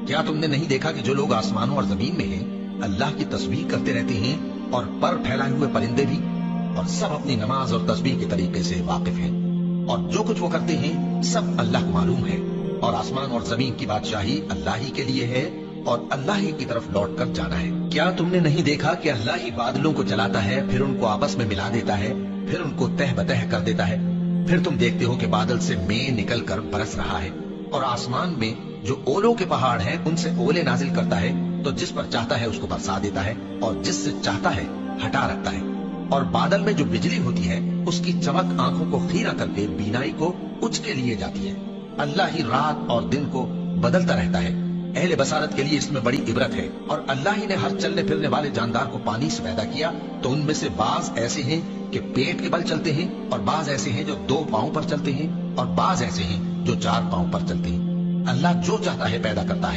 کیا تم نے نہیں دیکھا کہ جو لوگ آسمانوں اور زمین میں ہیں اللہ کی تسبیح کرتے رہتے ہیں اور پر پھیلائے ہوئے پرندے بھی، اور سب اپنی نماز اور تسبیح کے طریقے سے واقف ہیں، اور جو کچھ وہ کرتے ہیں سب اللہ کو معلوم ہے، اور آسمان اور زمین کی بادشاہی اللہ ہی کے لیے ہے اور اللہ ہی کی طرف لوٹ کر جانا ہے۔ کیا تم نے نہیں دیکھا کہ اللہ ہی بادلوں کو چلاتا ہے، پھر ان کو آپس میں ملا دیتا ہے، پھر ان کو تہ بتہ کر دیتا ہے، پھر تم دیکھتے ہو کہ بادل سے مے نکل کر برس رہا ہے، اور آسمان میں جو اولوں کے پہاڑ ہیں ان سے اولے نازل کرتا ہے، تو جس پر چاہتا ہے اس کو برسا دیتا ہے اور جس سے چاہتا ہے ہٹا رکھتا ہے، اور بادل میں جو بجلی ہوتی ہے اس کی چمک آنکھوں کو خیرہ کر کے بینائی کو اچ کے لیے جاتی ہے۔ اللہ ہی رات اور دن کو بدلتا رہتا ہے، اہل بصارت کے لیے اس میں بڑی عبرت ہے۔ اور اللہ ہی نے ہر چلنے پھرنے والے جاندار کو پانی سے پیدا کیا، تو ان میں سے بعض ایسے ہیں کہ پیٹ کے بل چلتے ہیں، اور بعض ایسے ہیں جو 2 پاؤں پر چلتے ہیں، اور بعض ایسے ہیں جو 4 پاؤں پر چلتے ہیں۔ اللہ جو چاہتا ہے پیدا کرتا ہے۔